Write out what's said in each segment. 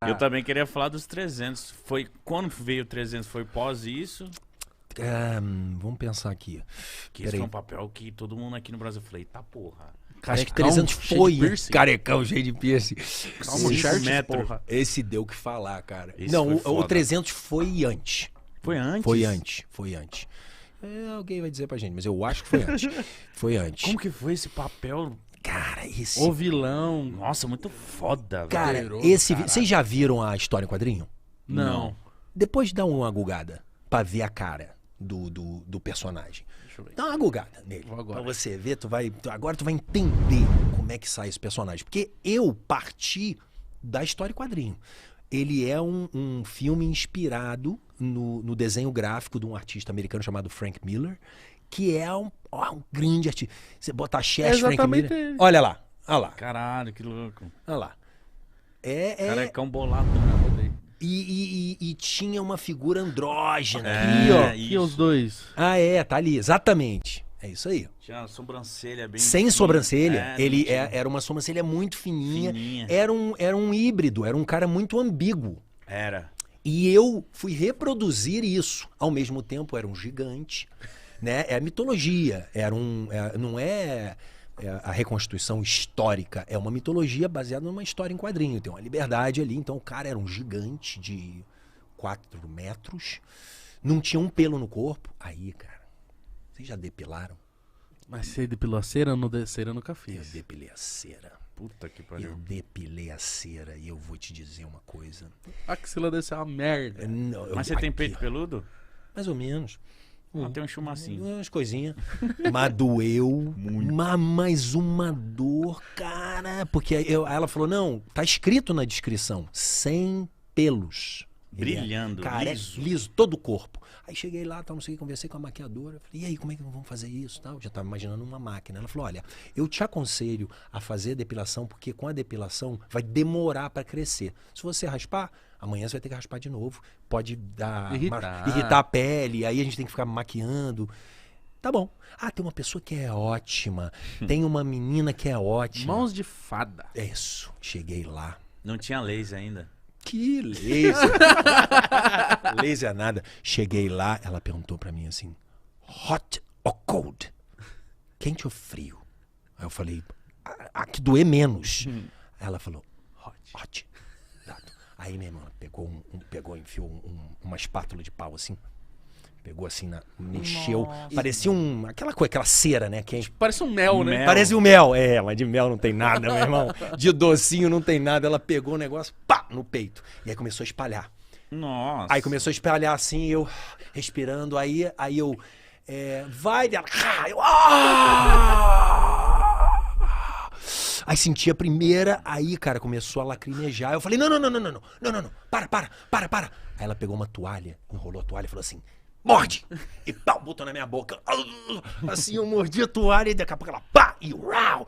Eu também queria falar dos 300. Foi quando veio o 300? Foi pós isso? Vamos pensar aqui. Que esse foi um papel que todo mundo aqui no Brasil falei, tá porra. Acho que 300 foi. Carecão, cheio de piercing. Calma, metro. Esse deu o que falar, cara. Esse Não, foi o foda. 300 foi antes. Foi antes? Foi antes. Alguém vai dizer pra gente, mas eu acho que foi antes. Foi antes. Como que foi esse papel? Cara, esse... O vilão. Nossa, muito foda, Cara, velho. vocês já viram a história em quadrinho? Não. Depois dá uma gugada pra ver a cara do personagem. Deixa eu ver. Dá uma gugada nele. Vou agora. Pra você ver, agora tu vai entender como é que sai esse personagem. Porque eu parti da história em quadrinho. Ele é um filme inspirado no desenho gráfico de um artista americano chamado Frank Miller, que é um grande artista. Você bota a Chess, Frank Miller. Ele. Olha lá. Caralho, que louco. Olha lá. Carecão bolado, né? E tinha uma figura andrógena. Aqui, ó. isso. Aqui os dois. Tá ali, exatamente. É isso aí. Tinha uma sobrancelha bem Sem fininha. sobrancelha, ele não tinha. era uma sobrancelha muito fininha. Fininha. Era um híbrido, era um cara muito ambíguo. Era. E eu fui reproduzir isso. Ao mesmo tempo, era um gigante. Né? É mitologia. Não é a reconstituição histórica. É uma mitologia baseada numa história em quadrinho. Tem uma liberdade ali. Então, o cara era um gigante de 4 metros. Não tinha um pelo no corpo. Aí, cara, vocês já depilaram? Mas você depilou a cera? Cera eu nunca Eu fiz. depilei a cera. Puta que Eu pariu. depilei a cera e eu vou te dizer uma coisa. A axila deve ser uma merda. Mas você tem peito peludo? Mais ou menos. Ah, tem um chumacinho. Umas coisinhas. Mas doeu. Mas uma dor, cara. Porque aí ela falou, não, tá escrito na descrição. Sem pelos. Brilhando, Cara, liso. é liso, todo o corpo. Aí cheguei lá, não sei o que, conversei com a maquiadora. Falei, e aí, como é que vamos fazer isso? Tal. Já tava imaginando uma máquina. Ela falou, olha, eu te aconselho a fazer a depilação, porque com a depilação vai demorar para crescer. Se você raspar, amanhã você vai ter que raspar de novo. Pode dar irritar a pele, aí a gente tem que ficar maquiando. Tá bom. Ah, tem uma pessoa que é ótima. Tem uma menina que é ótima. Mãos de fada. É isso. Cheguei lá. Não tinha laser ainda. Que laser. Laser é nada. Cheguei lá, ela perguntou pra mim assim, hot or cold? Quente ou frio? Aí eu falei, que doer menos. Aí ela falou, hot. Dado. Aí minha irmã pegou, enfiou uma espátula de pau assim. Pegou assim, mexeu. Nossa. Parecia aquela cera, né? Quente. Parece um mel, né? Mel. Parece o mel. Mas de mel não tem nada, meu irmão. De docinho não tem nada. Ela pegou o negócio, pá, no peito. E aí começou a espalhar. Nossa. Aí começou a espalhar assim, eu respirando. Aí eu... vai dela. Aí senti a primeira, aí, cara, começou a lacrimejar. Eu falei, não. Para. Aí ela pegou uma toalha, enrolou a toalha e falou assim, morde! E pau, botou na minha boca. Assim, eu mordi a toalha e daqui a pouco ela pá! E rau!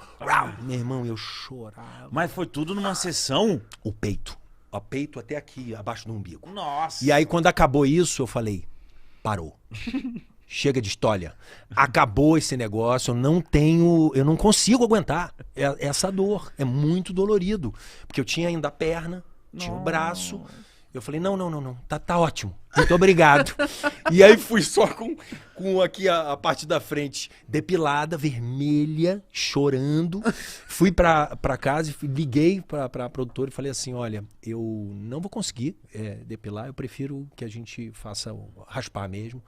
Meu irmão, eu chorava. Mas foi tudo numa sessão? O peito. O peito até aqui, abaixo do umbigo. Nossa. E aí, quando acabou isso, eu falei, parou. Chega de história. Acabou esse negócio, eu não consigo aguentar essa dor. É muito dolorido. Porque eu tinha ainda a perna, tinha o braço. Eu falei, não. Tá ótimo. Muito obrigado. E aí fui só com aqui a parte da frente depilada, vermelha, chorando. Fui pra casa e liguei pra produtora e falei assim, olha, eu não vou conseguir depilar, eu prefiro que a gente faça raspar mesmo.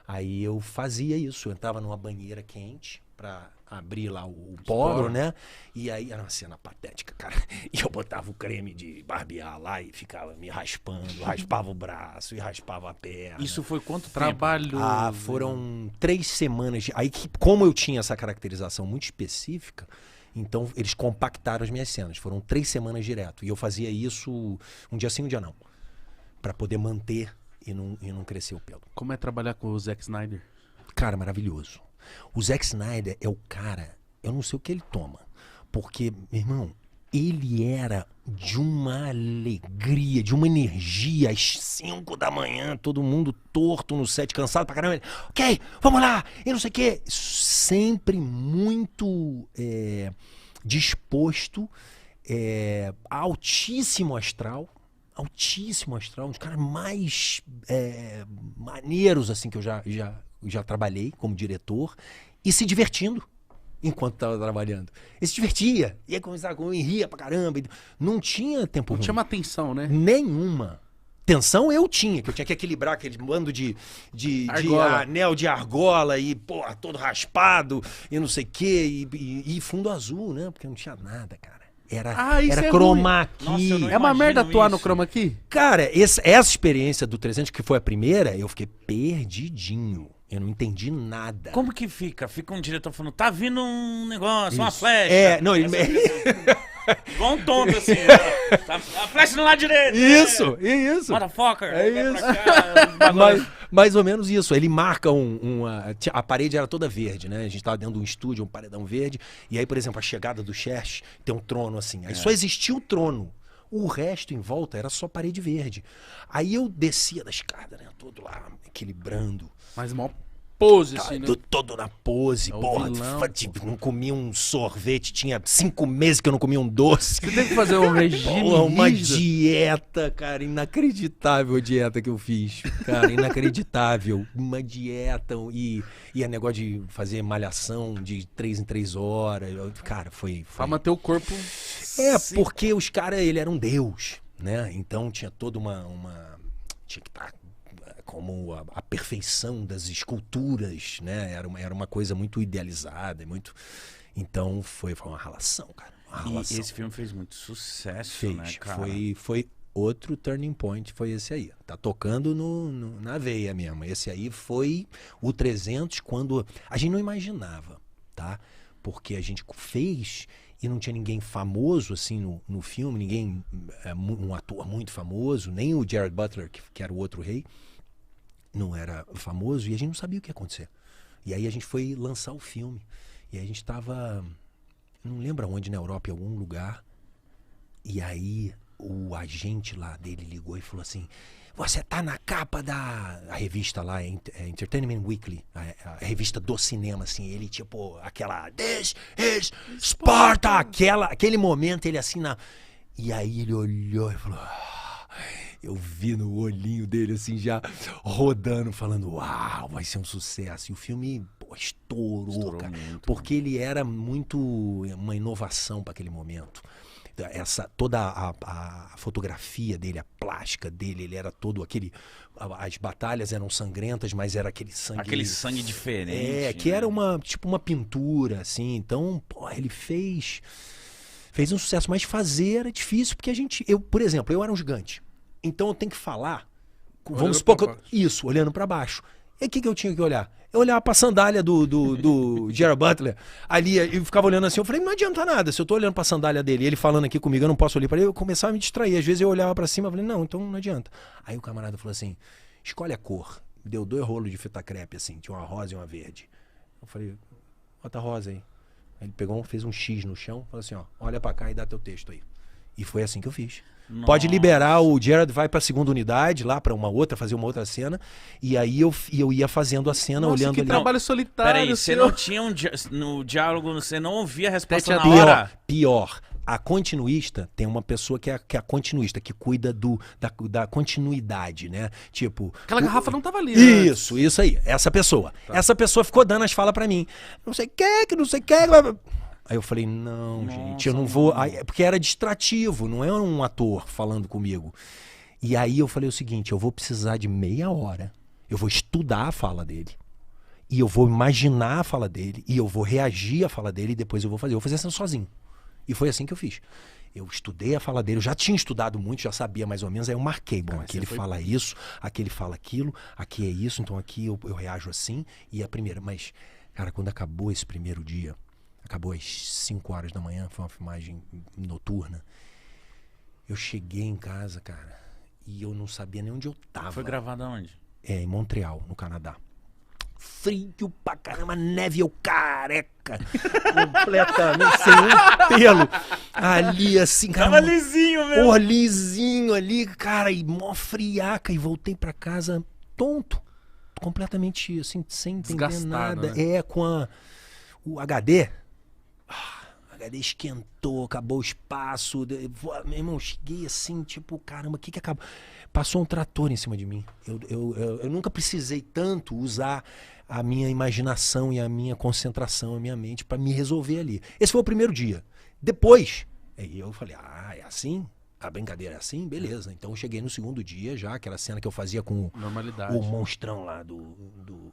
Aí eu fazia isso, eu entrava numa banheira quente pra abrir lá o poro, né? E aí era uma cena patética, cara. E eu botava o creme de barbear lá e ficava me raspando, raspava o braço e raspava a perna. Isso foi quanto Trabalho. tempo? Foram 3 semanas. Aí, como eu tinha essa caracterização muito específica, então eles compactaram as minhas cenas. Foram 3 semanas direto. E eu fazia isso um dia sim, um dia não. Pra poder manter e não crescer o pelo. Como é trabalhar com o Zack Snyder? Cara, maravilhoso. O Zack Snyder é o cara, eu não sei o que ele toma. Porque, meu irmão, ele era de uma alegria, de uma energia, às 5 da manhã, todo mundo torto no set, cansado pra caramba. Ele, ok, vamos lá, e não sei o quê. Sempre muito disposto, altíssimo astral, altíssimo astral, um dos caras mais maneiros assim que eu já trabalhei como diretor, e se divertindo enquanto estava trabalhando. Ele se divertia, ia conversar com ele, ria pra caramba. Não tinha tempo Não ruim. chama atenção, né? Nenhuma. Tensão eu tinha, que eu tinha que equilibrar aquele bando de Argola. anel de argola e, pô, todo raspado e não sei o quê, e fundo azul, né? Porque não tinha nada, cara. Isso Era é chroma key. Nossa, eu não É uma imagino merda atuar no isso. chroma key? Cara, essa experiência do 300, que foi a primeira, eu fiquei perdidinho. Eu não entendi nada. Como que fica? Fica um diretor falando, tá vindo um negócio, uma Isso. flecha. Não, ele... Igual um tonto, assim. Né? Tá, a flecha no lado direito. Isso, isso. Motherfucker. É vem isso. pra cá, bagulho. Mais ou menos isso. Ele marca a parede era toda verde, né? A gente tava dentro de um estúdio, um paredão verde. E aí, por exemplo, a chegada do Cherche tem um trono assim. Aí só existia o trono. O resto em volta era só parede verde. Aí eu descia da escada, né? Todo lá, equilibrando. Mas mó pose, assim, né? Todo na pose, o porra. vilão, Tipo, não comia um sorvete. Tinha 5 meses que eu não comia um doce. Você tem que fazer um regime Porra, uma rígido. dieta, cara, inacreditável a dieta que eu fiz. Cara, inacreditável. Uma dieta e a negócio de fazer malhação de 3 em 3 horas. Cara, foi... Pra manter o corpo... Porque os caras, ele era um deus, né? Então tinha toda uma... Tinha que estar como a perfeição das esculturas, né? Era uma coisa muito idealizada, muito... Então foi uma relação, cara. Uma E relação. esse filme fez muito sucesso, Fez. né, cara? Foi outro turning point, foi esse aí. Tá tocando na veia mesmo. Esse aí foi o 300 quando... A gente não imaginava, tá? Porque a gente fez e não tinha ninguém famoso assim no filme, ninguém, um ator muito famoso, nem o Jared Butler, que era o outro rei, não era famoso, e a gente não sabia o que ia acontecer. E aí a gente foi lançar o filme. E aí a gente tava... Não lembro aonde, na Europa, em algum lugar. E aí o agente lá dele ligou e falou assim: você tá na capa a revista lá, Entertainment Weekly, a revista do cinema, assim. Ele tipo, aquela This is Sparta! Aquele momento, ele assim na... E aí ele olhou e falou... Eu vi no olhinho dele assim, já rodando, falando, uau, vai ser um sucesso. E o filme estourou, cara. Muito, porque ele era muito uma inovação para aquele momento. Toda a fotografia dele, a plástica dele, ele era todo aquele... As batalhas eram sangrentas, mas era aquele sangue... Aquele sangue diferente. que era tipo uma pintura, assim. Então, pô, ele fez um sucesso. Mas fazer era difícil, porque por exemplo, eu era um gigante. Então eu tenho que falar... Vamos supor que isso, olhando para baixo. E o que eu tinha que olhar? Eu olhava pra sandália do Jared Butler ali e ficava olhando assim. Eu falei, não adianta nada. Se eu tô olhando pra sandália dele, ele falando aqui comigo, eu não posso olhar pra ele. Eu começava a me distrair. Às vezes eu olhava pra cima e falei, não, então não adianta. Aí o camarada falou assim, escolhe a cor. Me deu 2 rolos de fita crepe, assim. Tinha uma rosa e uma verde. Eu falei, bota a rosa aí. Aí ele pegou, fez um X no chão. Falou assim, ó, olha pra cá e dá teu texto aí. E foi assim que eu fiz. Nossa. Pode liberar, o Jared vai pra segunda unidade, lá pra fazer uma outra cena. E aí eu ia fazendo a cena, Nossa, olhando que ali. trabalho solitário. Peraí, você senhor. não tinha no diálogo, você não ouvia a resposta na Tete a hora? Pior. A continuista tem uma pessoa que é a continuista, que cuida da continuidade, né? Tipo... Aquela garrafa não tava ali, né? Isso aí. Essa pessoa. Tá. Essa pessoa ficou dando as falas pra mim. Não sei o que, não sei o que... Aí eu falei, não, gente, eu não vou... Aí, porque era distrativo, não é um ator falando comigo. E aí eu falei o seguinte, eu vou precisar de meia hora, eu vou estudar a fala dele, e eu vou imaginar a fala dele, e eu vou reagir à fala dele, e depois eu vou fazer assim sozinho. E foi assim que eu fiz. Eu estudei a fala dele, eu já tinha estudado muito, já sabia mais ou menos, aí eu marquei, bom, aqui ele fala isso, aqui ele fala aquilo, aqui é isso, então aqui eu reajo assim, e a primeira... Mas, cara, quando acabou esse primeiro dia... Acabou às 5 horas da manhã, foi uma filmagem noturna. Eu cheguei em casa, cara, e eu não sabia nem onde eu tava. Foi gravado aonde? Em Montreal, no Canadá. Frio pra caramba, neve, eu careca. Completamente, sem um pelo. Ali, assim, cara. Tava lisinho mesmo. Porra, lisinho ali, cara, e mó friaca. E voltei pra casa tonto. Completamente, assim, sem entender Desgastado, nada. né? Com o HD... HD esquentou, acabou o espaço. Meu irmão, cheguei assim, tipo, caramba, o que acabou? Passou um trator em cima de mim. Eu nunca precisei tanto usar a minha imaginação e a minha concentração, a minha mente para me resolver ali. Esse foi o primeiro dia. Depois, aí eu falei, é assim? A brincadeira é assim? Beleza. Então eu cheguei no segundo dia já, aquela cena que eu fazia com Normalidade. o monstrão lá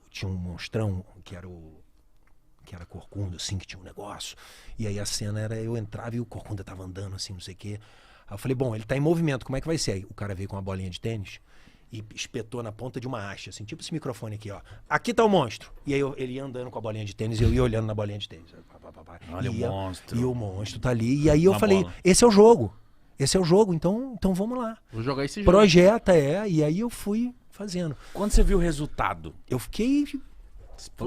tinha um monstrão que era corcunda, assim, que tinha um negócio. E aí a cena era, eu entrava e o corcunda tava andando assim, não sei o quê. Aí eu falei, bom, ele tá em movimento, como é que vai ser? Aí o cara veio com uma bolinha de tênis e espetou na ponta de uma haste, assim, tipo esse microfone aqui, ó. Aqui tá o monstro. E aí ele ia andando com a bolinha de tênis e eu ia olhando na bolinha de tênis. Olha o monstro. E o monstro tá ali. E aí eu Na falei, bola. esse é o jogo. Esse é o jogo, então vamos lá. Vou jogar esse jogo. Projeta, e aí eu fui fazendo. Quando você viu o resultado? Eu fiquei...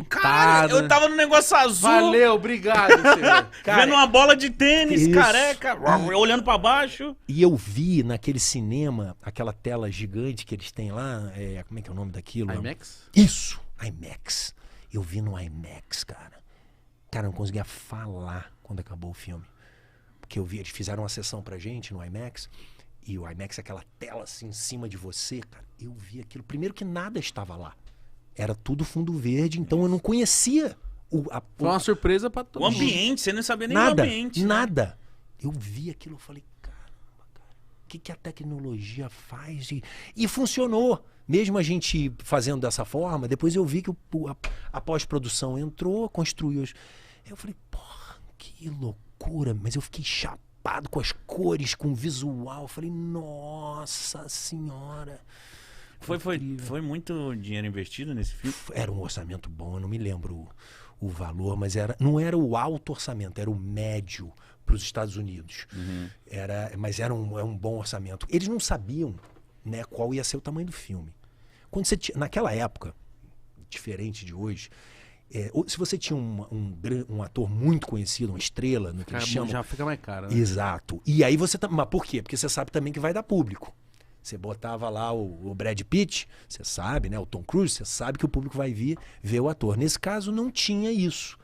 Cara, eu tava no negócio azul. Valeu, obrigado, senhor. Vendo uma bola de tênis, Isso. careca, olhando pra baixo. E eu vi naquele cinema, aquela tela gigante que eles têm lá, como é que é o nome daquilo? IMAX? Isso, IMAX. Eu vi no IMAX, cara. Cara, eu não conseguia falar quando acabou o filme. Porque eu vi, eles fizeram uma sessão pra gente no IMAX, e o IMAX, aquela tela assim em cima de você, cara, eu vi aquilo. Primeiro que nada estava lá. Era tudo fundo verde, então eu não conhecia Foi uma surpresa pra todo O mundo. ambiente, você não sabia nem do nada, ambiente. né? nada. Eu vi aquilo e falei, caramba, cara, o que a tecnologia faz? E funcionou. Mesmo a gente fazendo dessa forma, depois eu vi que a pós-produção entrou, construiu. Eu falei, porra, que loucura. Mas eu fiquei chapado com as cores, com o visual. Eu falei, nossa senhora. Foi muito dinheiro investido nesse filme? Era um orçamento bom, eu não me lembro o valor, mas não era o alto orçamento, era o médio para os Estados Unidos. Mas era um bom orçamento. Eles não sabiam, né, qual ia ser o tamanho do filme. Naquela época, diferente de hoje, se você tinha um ator muito conhecido, uma estrela, no que eles chamam. Já fica mais caro, né? Exato. E aí mas por quê? Porque você sabe também que vai dar público. Você botava lá o Brad Pitt, você sabe, né? O Tom Cruise, você sabe que o público vai vir ver o ator. Nesse caso, não tinha isso.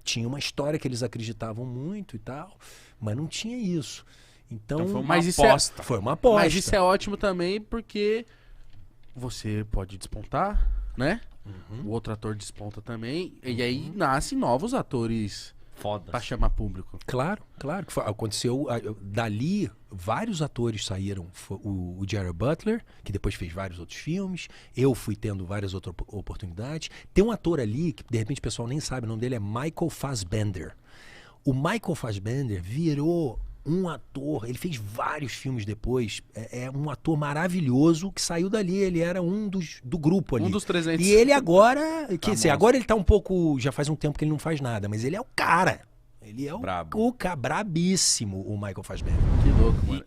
Tinha uma história que eles acreditavam muito e tal, mas não tinha isso. Então foi uma Mas isso aposta. foi uma aposta. Mas isso é ótimo também porque você pode despontar, né? O outro ator desponta também. E aí nascem novos atores Foda. pra chamar público. Claro, claro. Aconteceu. Dali, vários atores saíram. O Gerard Butler, que depois fez vários outros filmes. Eu fui tendo várias outras oportunidades. Tem um ator ali, que de repente o pessoal nem sabe, o nome dele é Michael Fassbender. O Michael Fassbender virou um ator, ele fez vários filmes depois. É um ator maravilhoso que saiu dali. Ele era do grupo ali. Um dos 300. E ele agora, Famoso. agora ele tá um pouco, já faz um tempo que ele não faz nada, mas ele é o cara. Ele é Brabo. brabíssimo, o Michael Fassbender. Que louco, mano.